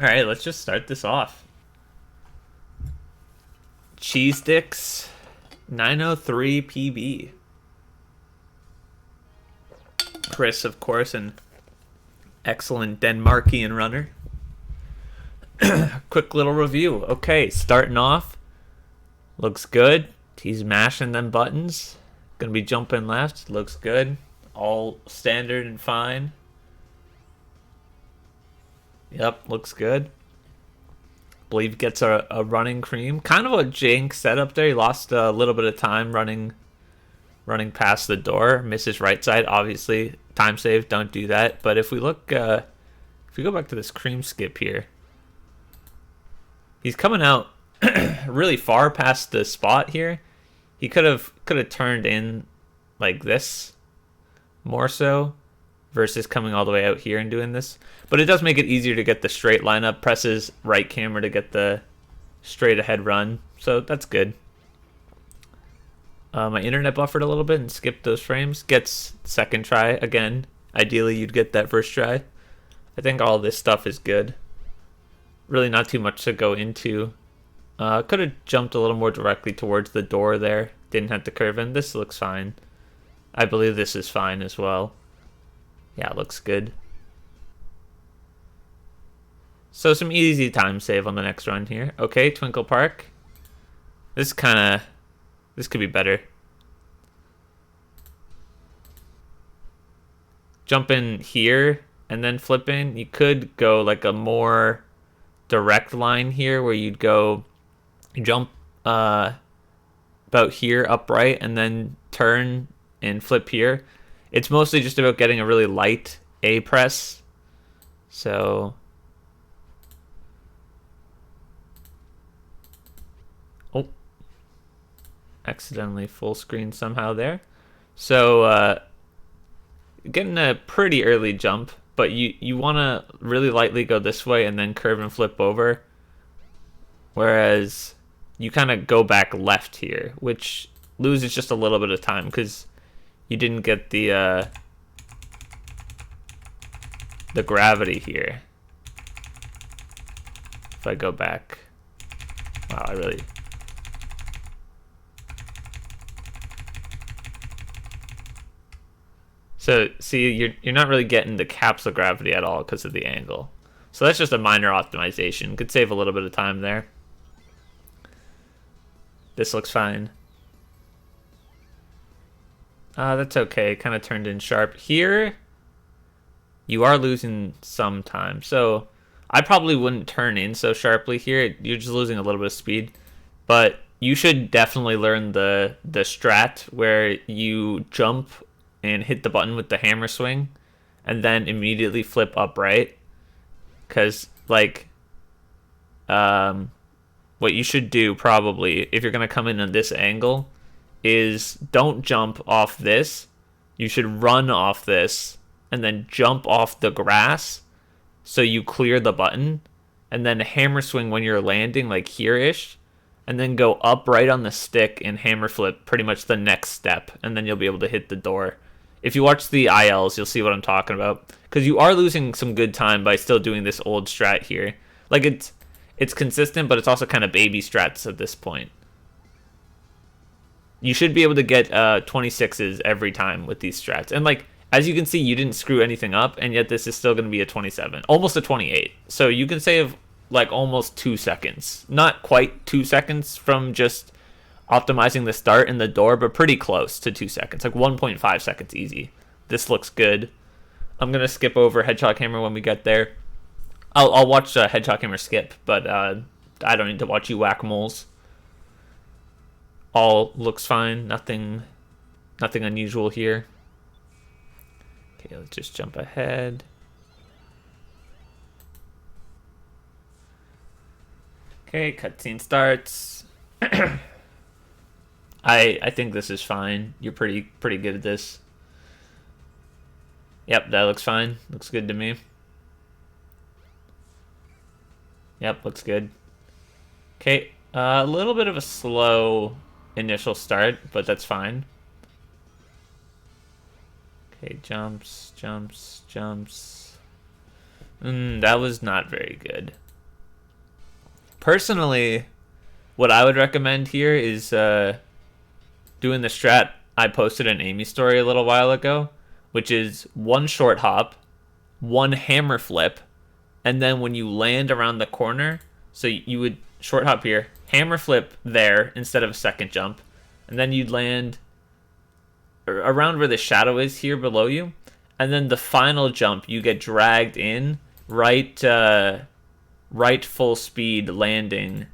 All right, let's just start this off. Chzdk 903 PB. Chris, of course, an excellent Denmarkian runner. Quick little review. Okay, starting off. Looks good. He's mashing them buttons. Gonna be jumping left. Looks good. All standard and fine. Yep, looks good. Believe gets a running cream. Kind of a jank setup there. He lost a little bit of time running past the door. Misses right side. Obviously, time save. Don't do that. But if we look, if we go back to this cream skip here, he's coming out really far past the spot here. He could have turned in like this more so versus coming all the way out here and doing this. But it does make it easier to get the straight lineup. Presses right camera to get the straight ahead run. So that's good. My internet buffered a little bit and skipped those frames. Gets second try again. Ideally, you'd get that first try. I think all this stuff is good. Really not too much to go into. Could have jumped a little more directly towards the door there. Didn't have to curve in. This looks fine. I believe this is fine as well. Yeah, it looks good. So some easy time save on the next run here. Okay, Twinkle Park. This could be better. Jump in here and then flip in. You could go like a more direct line here where you'd go jump about here upright and then turn and flip here. It's mostly just about getting a really light A press. So accidentally full screen somehow there. So getting a pretty early jump, but you want to really lightly go this way and then curve and flip over. Whereas you kind of go back left here, which loses just a little bit of time because you didn't get the gravity here. If I go back, wow, I really. So see, you're not really getting the capsule gravity at all because of the angle. So that's just a minor optimization. Could save a little bit of time there. This looks fine. That's okay. Kind of turned in sharp. Here, you are losing some time. So I probably wouldn't turn in so sharply here. You're just losing a little bit of speed. But you should definitely learn the strat where you jump and hit the button with the hammer swing and then immediately flip upright. Because, like, what you should do probably, if you're going to come in on this angle, is don't jump off this. You should run off this and then jump off the grass so you clear the button, and then hammer swing when you're landing, like here-ish, and then go upright on the stick and hammer flip pretty much the next step, and then you'll be able to hit the door. If you watch the ILs, you'll see what I'm talking about. Because you are losing some good time by still doing this old strat here. Like, it's consistent, but it's also kind of baby strats at this point. You should be able to get 26s every time with these strats. And, like, as you can see, you didn't screw anything up, and yet this is still going to be a 27. Almost a 28. So you can save, like, almost 2 seconds. Not quite 2 seconds from just optimizing the start and the door, but pretty close to 2 seconds, like 1.5 seconds easy. This looks good. I'm gonna skip over Hedgehog Hammer when we get there. I'll watch Hedgehog Hammer skip, but I don't need to watch you whack-moles. All looks fine. Nothing unusual here. Okay, let's just jump ahead. Okay, cutscene starts. I think this is fine. You're pretty good at this. Yep, that looks fine. Looks good to me. Yep, looks good. Okay, a little bit of a slow initial start, but that's fine. Okay, jumps. That was not very good. Personally, what I would recommend here is doing the strat I posted in Amy's story a little while ago, which is one short hop, one hammer flip, and then when you land around the corner, so you would short hop here, hammer flip there instead of a second jump, and then you'd land around where the shadow is here below you, and then the final jump you get dragged in right full speed landing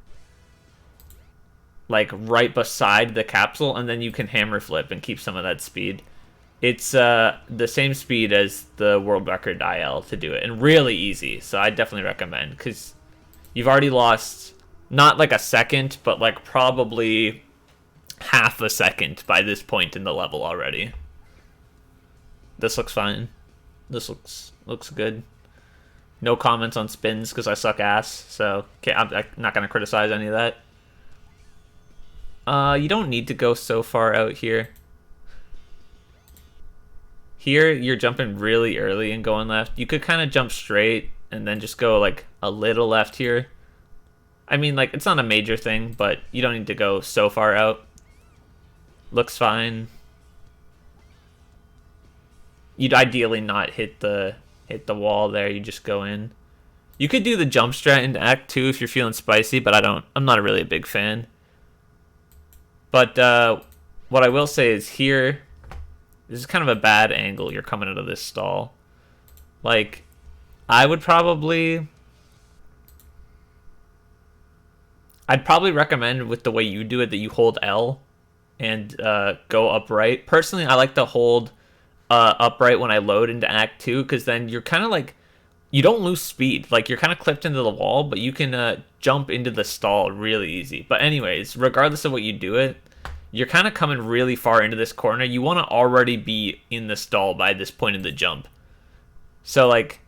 like right beside the capsule, and then you can hammer flip and keep some of that speed. It's the same speed as the world record IL to do it, and really easy, so I definitely recommend, because you've already lost not like a second, but like probably half a second by this point in the level already. This looks fine. This looks good. No comments on spins because I suck ass, so okay, I'm not going to criticize any of that. You don't need to go so far out here. Here, you're jumping really early and going left. You could kind of jump straight and then just go like a little left here. I mean, like, it's not a major thing, but you don't need to go so far out. Looks fine. You'd ideally not hit the wall there. You just go in. You could do the jump strat into Act 2 if you're feeling spicy, but I'm not really a big fan. But what I will say is here, this is kind of a bad angle. You're coming out of this stall. Like, I'd probably recommend with the way you do it that you hold L and go upright. Personally, I like to hold upright when I load into Act 2, because then you're kind of like, you don't lose speed. Like, you're kind of clipped into the wall, but you can jump into the stall really easy. But anyways, regardless of what you do it, you're kind of coming really far into this corner. You want to already be in the stall by this point in the jump. So, like,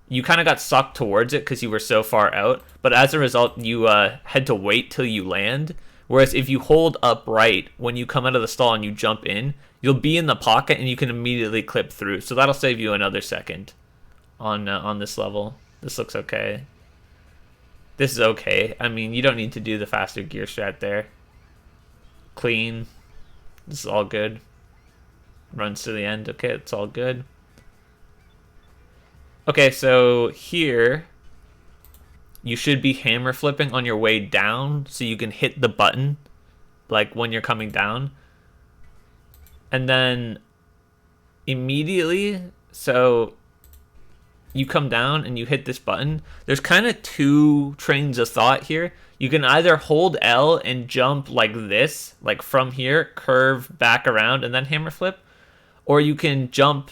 you kind of got sucked towards it because you were so far out. But as a result, you had to wait till you land. Whereas if you hold upright when you come out of the stall and you jump in, you'll be in the pocket and you can immediately clip through. So that'll save you another second on this level. This looks okay. This is okay. I mean, you don't need to do the faster gear strat there. Clean. This is all good. Runs to the end. Okay, it's all good. Okay, so here you should be hammer flipping on your way down so you can hit the button like when you're coming down. And then immediately, so you come down and you hit this button. There's kind of two trains of thought here. You can either hold L and jump like this, like from here, curve back around, and then hammer flip. Or you can jump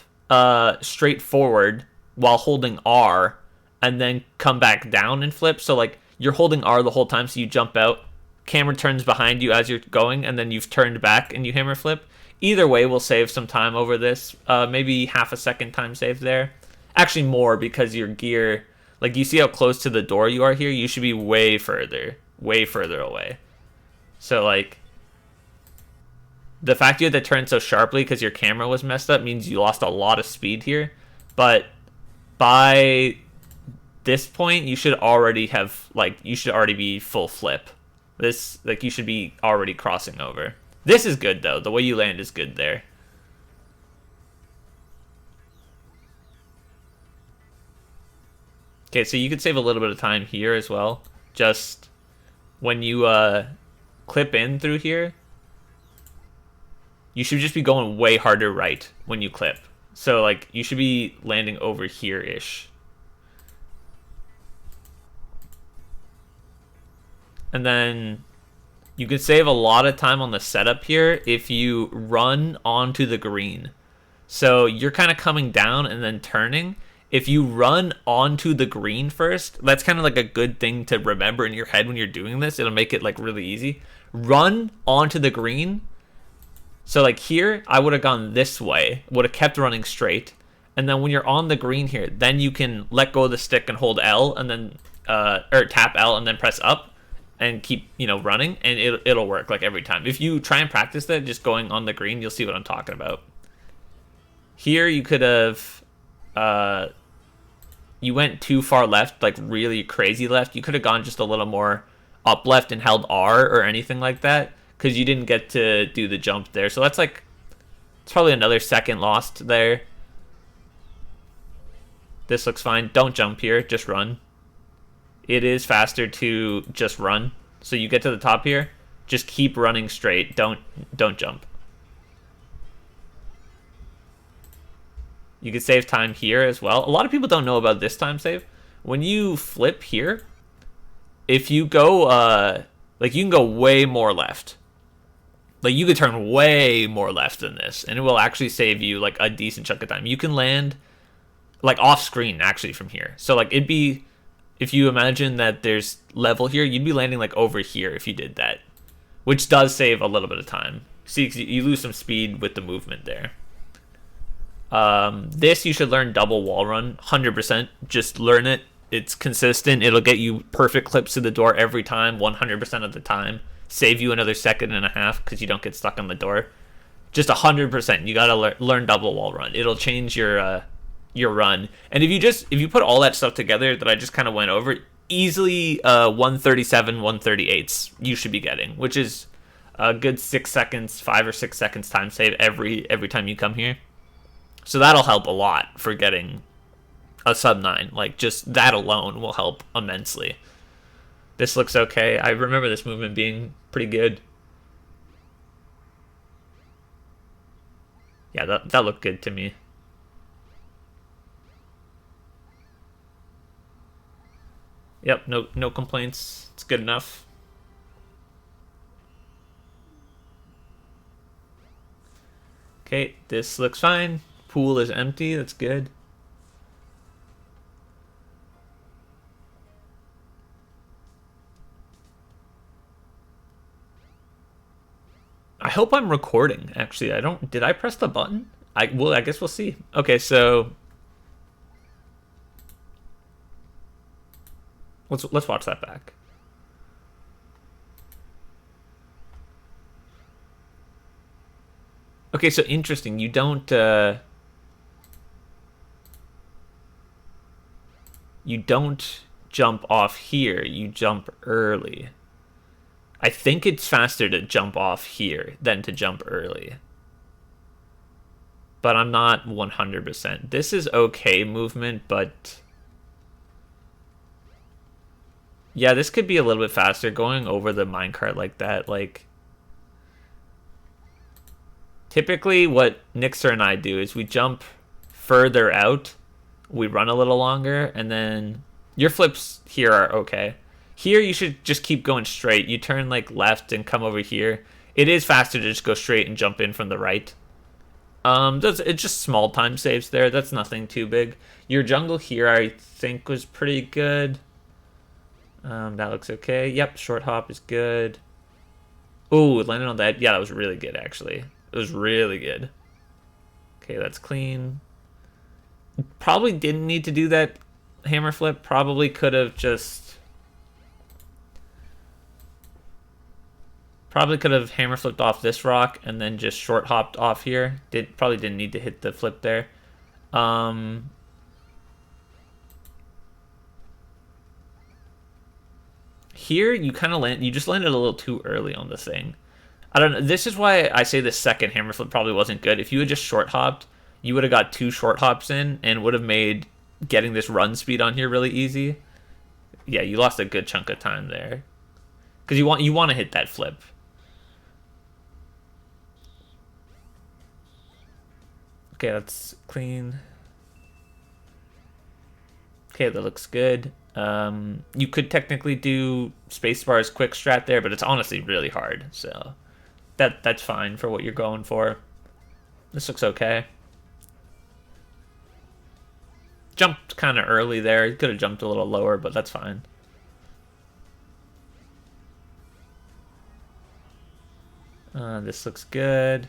straight forward while holding R and then come back down and flip. So like you're holding R the whole time, so you jump out, camera turns behind you as you're going, and then you've turned back and you hammer flip. Either way will save some time over this. Maybe half a second time save there. Actually more, because your gear, like, you see how close to the door you are here? You should be way further away. So, like, the fact you had to turn so sharply because your camera was messed up means you lost a lot of speed here. But by this point, you should already have, like, you should already be full flip. This, like, you should be already crossing over. This is good, though. The way you land is good there. Okay, so you could save a little bit of time here as well. Just when you clip in through here, you should just be going way harder right when you clip. So, like, you should be landing over here-ish. And then you can save a lot of time on the setup here if you run onto the green. So you're kind of coming down and then turning. If you run onto the green first, that's kind of like a good thing to remember in your head when you're doing this. It'll make it like really easy. Run onto the green. So like here, I would have gone this way, would have kept running straight. And then when you're on the green here, then you can let go of the stick and hold L and then, or tap L and then press up and keep, you know, running, and it'll work like every time. If you try and practice that, just going on the green, you'll see what I'm talking about. Here you could have, you went too far left, like really crazy left. You could have gone just a little more up left and held R or anything like that, because you didn't get to do the jump there. So that's like, it's probably another second lost there. This looks fine. Don't jump here, just run. It is faster to just run. So you get to the top here, just keep running straight. Don't jump. You can save time here as well. A lot of people don't know about this time save. When you flip here, if you go, like, you can go way more left. Like, you could turn way more left than this, and it will actually save you, like, a decent chunk of time. You can land, like, off screen, actually, from here. So, like, it'd be, if you imagine that there's level here, you'd be landing, like, over here if you did that, which does save a little bit of time. See, you lose some speed with the movement there. This, you should learn double wall run, 100%. Just learn it. It's consistent. It'll get you perfect clips to the door every time, 100% of the time. Save you another second and a half because you don't get stuck on the door. Just 100%. You gotta learn double wall run. It'll change your run. And if you put all that stuff together that I just kind of went over, easily 137, 138s you should be getting, which is a good 6 seconds, 5 or 6 seconds time save every time you come here. So that'll help a lot for getting a sub 9. Like, just that alone will help immensely. This looks okay. I remember this movement being pretty good. Yeah, that looked good to me. Yep, no complaints. It's good enough. Okay, this looks fine. Pool is empty. That's good. I hope I'm recording. Actually, I don't. Did I press the button? I guess we'll see. Okay, so let's watch that back. Okay, so interesting. You don't jump off here. You jump early. I think it's faster to jump off here than to jump early. But I'm not 100%. This is okay movement, but yeah, this could be a little bit faster going over the minecart like that. Like, typically what Nixer and I do is we jump further out, we run a little longer, and then your flips here are okay. Here, you should just keep going straight. You turn, like, left and come over here. It is faster to just go straight and jump in from the right. It's just small time saves there. That's nothing too big. Your jungle here, I think, was pretty good. That looks okay. Yep, short hop is good. Ooh, it landed on that. Yeah, that was really good, actually. It was really good. Okay, that's clean. Probably didn't need to do that hammer flip. Probably could have just... Probably could have hammer flipped off this rock and then just short hopped off here. Probably didn't need to hit the flip there. Here you kind of you just landed a little too early on the thing. I don't know. This is why I say the second hammer flip probably wasn't good. If you had just short hopped, you would have got 2 short hops in and would have made getting this run speed on here really easy. Yeah, you lost a good chunk of time there because you want to hit that flip. Okay, that's clean. Okay, that looks good. You could technically do spacebar's quick strat there, but it's honestly really hard. So that's fine for what you're going for. This looks okay. Jumped kind of early there. You could have jumped a little lower, but that's fine. This looks good.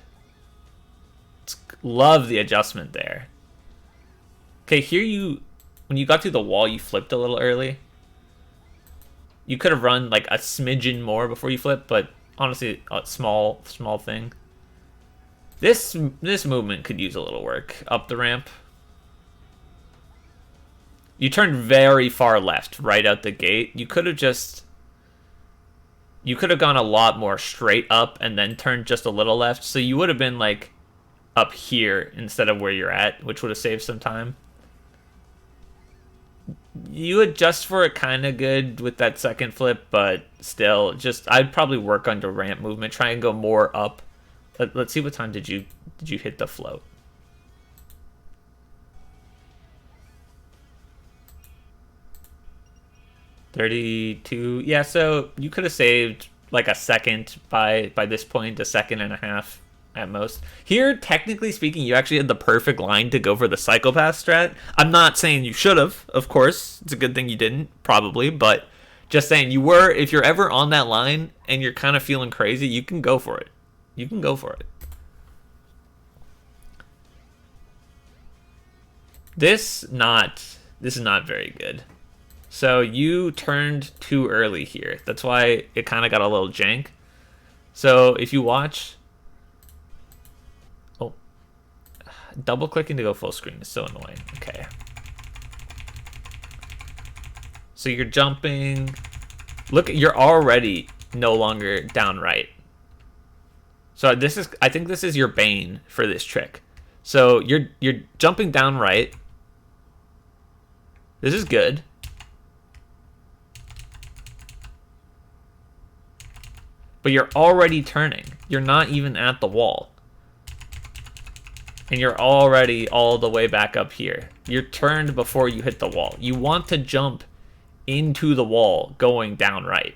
Love the adjustment there. Okay, here when you got through the wall, you flipped a little early. You could have run like a smidgen more before you flip, but honestly, a small thing. This movement could use a little work up the ramp. You turned very far left right out the gate. You could have gone a lot more straight up and then turned just a little left. So you would have been like up here instead of where you're at, which would have saved some time. You adjust for it kind of good with that second flip, but still, just I'd probably work on your ramp movement. Try and go more up. Let's see, what time did you hit the float? $32. Yeah, so you could have saved like a second by this point, a second and a half at most. Here, technically speaking, you actually had the perfect line to go for the psychopath strat. I'm not saying you should have, of course. It's a good thing you didn't, probably, but just saying you were, if you're ever on that line and you're kind of feeling crazy, you can go for it. You can go for it. This is not very good. So you turned too early here. That's why it kind of got a little jank. So if you watch... Oh. Double clicking to go full screen is so annoying. Okay. So you're jumping. Look, you're already no longer down right. So I think this is your bane for this trick. So you're jumping down right. This is good. But you're already turning. You're not even at the wall. And you're already all the way back up here. You're turned before you hit the wall. You want to jump into the wall going down right.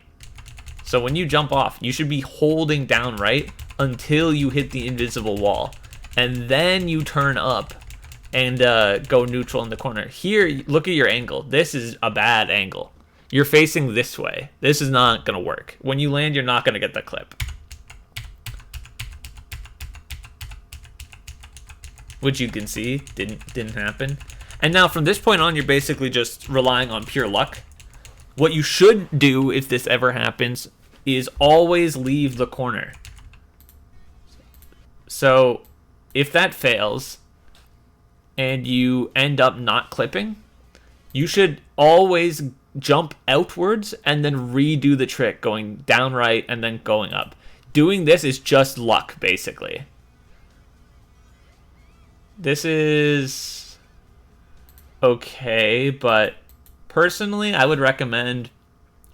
So when you jump off, you should be holding down right until you hit the invisible wall. And then you turn up and go neutral in the corner. Here, look at your angle. This is a bad angle. You're facing this way. This is not going to work. When you land, you're not going to get the clip. Which you can see didn't happen. And now from this point on, you're basically just relying on pure luck. What you should do if this ever happens is always leave the corner. So if that fails and you end up not clipping, you should always jump outwards and then redo the trick, going down right and then going up. Doing this is just luck, basically. This is okay, but personally, I would recommend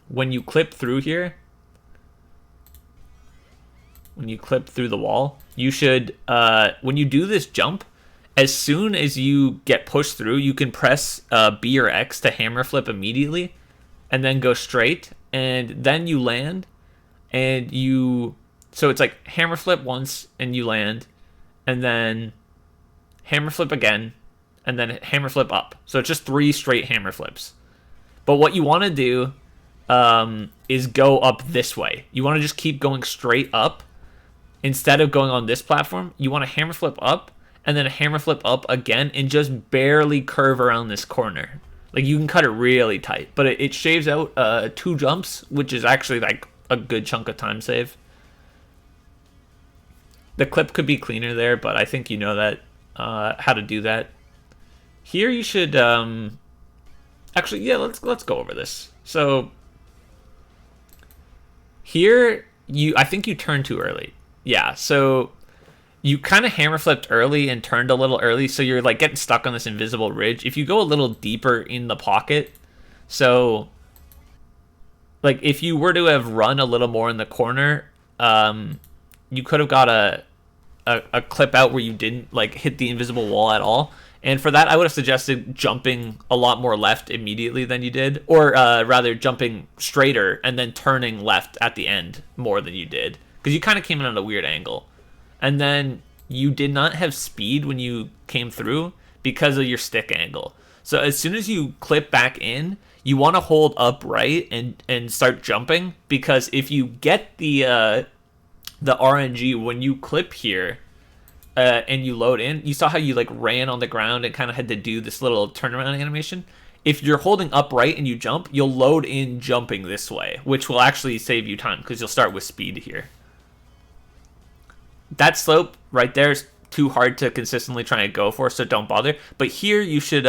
when you clip through here, when you clip through the wall, you should, when you do this jump, as soon as you get pushed through, you can press B or X to hammer flip immediately and then go straight, and then you land, and so it's like hammer flip once and you land, and then hammer flip again, and then hammer flip up. So it's just 3 straight hammer flips. But what you want to do is go up this way. You want to just keep going straight up. Instead of going on this platform, you want to hammer flip up, and then a hammer flip up again, and just barely curve around this corner. Like, you can cut it really tight, but it shaves out 2 jumps, which is actually like a good chunk of time save. The clip could be cleaner there, but I think you know that how to do that. Here you should actually, yeah, let's go over this. So here I think you turned too early. Yeah, so you kind of hammer flipped early and turned a little early, so you're like getting stuck on this invisible ridge. If you go a little deeper in the pocket, so like if you were to have run a little more in the corner, you could have got a clip out where you didn't like hit the invisible wall at all. And for that, I would have suggested jumping a lot more left immediately than you did, or rather jumping straighter and then turning left at the end more than you did, because you kind of came in at a weird angle. And then you did not have speed when you came through because of your stick angle. So as soon as you clip back in, you want to hold upright and start jumping, because if you get the RNG when you clip here and you load in, you saw how you like ran on the ground and kind of had to do this little turnaround animation. If you're holding upright and you jump, you'll load in jumping this way, which will actually save you time because you'll start with speed here. That slope right there is too hard to consistently try and go for, so don't bother. But here you should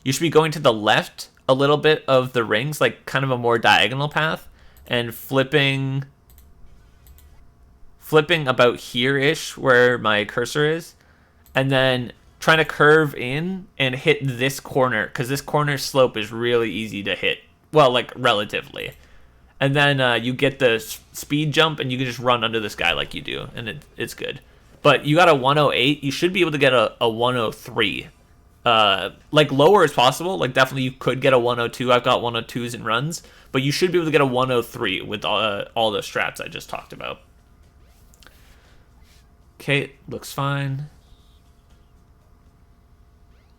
you should be going to the left a little bit of the rings, like kind of a more diagonal path, and flipping about here-ish where my cursor is, and then trying to curve in and hit this corner, because this corner slope is really easy to hit. Well, like, relatively. And then you get the speed jump, and you can just run under this guy like you do, and it's good. But you got a 108. You should be able to get a 103. Like, lower as possible. Like, definitely you could get a 102. I've got 102s in runs. But you should be able to get a 103 with all the strats I just talked about. Okay, looks fine.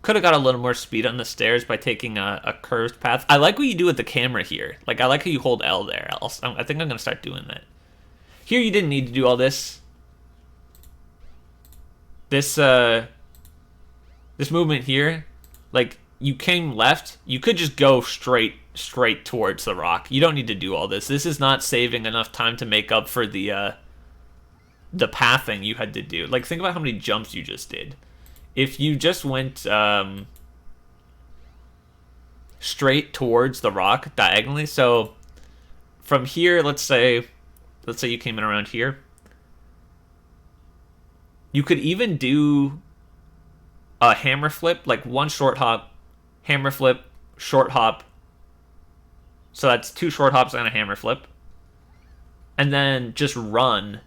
Could have got a little more speed on the stairs by taking a curved path. I like what you do with the camera here. Like, I like how you hold L there. I think I'm going to start doing that. Here, you didn't need to do all this. This movement here, like, you came left. You could just go straight towards the rock. You don't need to do all this. This is not saving enough time to make up for the pathing you had to do. Like, think about how many jumps you just did. If you just went straight towards the rock diagonally, so from here, let's say you came in around here, you could even do a hammer flip, like one short hop, hammer flip, short hop. So that's 2 short hops and a hammer flip. And then just run,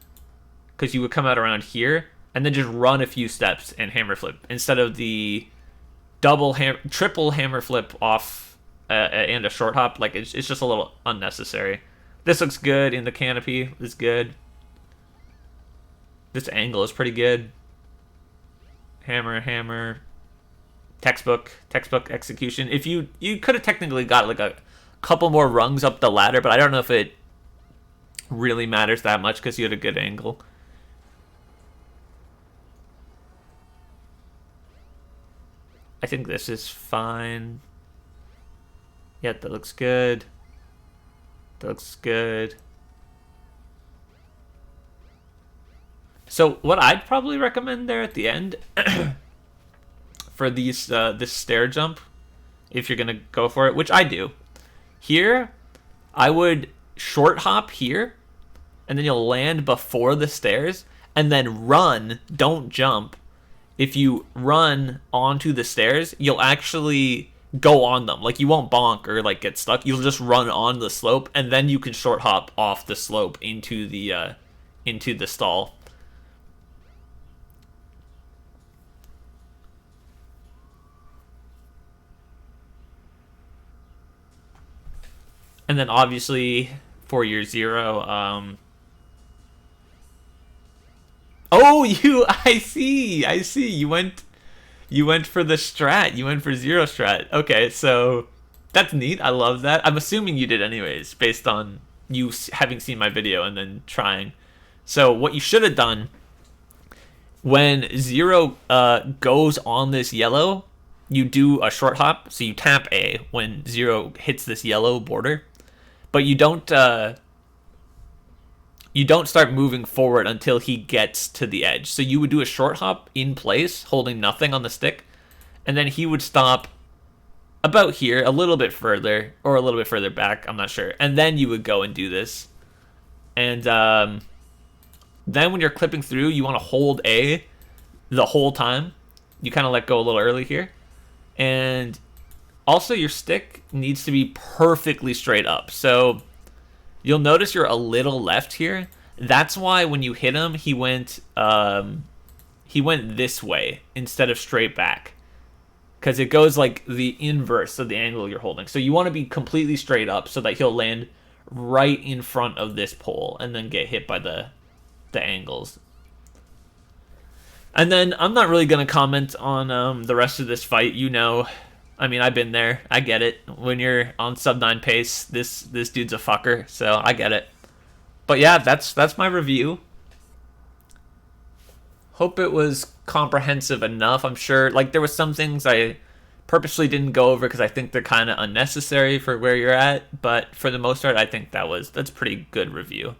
because you would come out around here, and then just run a few steps and hammer flip instead of the triple hammer flip off and a short hop. Like, it's just a little unnecessary. This looks good in the canopy. It's good. This angle is pretty good. Hammer. Textbook execution. If you could have technically got like a couple more rungs up the ladder, but I don't know if it really matters that much because you had a good angle. I think this is fine. Yeah, that looks good. That looks good. So what I'd probably recommend there at the end for these this stair jump, if you're gonna go for it, which I do, here I would short hop here, and then you'll land before the stairs, and then run. Don't jump. If you run onto the stairs, you'll actually go on them. Like, you won't bonk or like get stuck. You'll just run on the slope, and then you can short hop off the slope into the stall. And then obviously for your 0, oh, I see. You went for the strat. You went for 0 strat. Okay, so that's neat. I love that. I'm assuming you did anyways, based on you having seen my video and then trying. So what you should have done when 0 goes on this yellow, you do a short hop. So you tap A when 0 hits this yellow border, but you don't start moving forward until he gets to the edge. So you would do a short hop in place, holding nothing on the stick, and then he would stop about here, a little bit further, or a little bit further back, I'm not sure. And then you would go and do this. And then when you're clipping through, you want to hold A the whole time. You kind of let go a little early here. And also your stick needs to be perfectly straight up. So you'll notice you're a little left here. That's why when you hit him, he went this way instead of straight back, because it goes like the inverse of the angle you're holding. So you want to be completely straight up so that he'll land right in front of this pole and then get hit by the angles. And then I'm not really going to comment on the rest of this fight. You know, I mean, I've been there. I get it. When you're on sub 9 pace, this dude's a fucker, so I get it. But yeah, that's my review. Hope it was comprehensive enough. I'm sure, like, there was some things I purposely didn't go over because I think they're kind of unnecessary for where you're at, but for the most part, I think that's a pretty good review.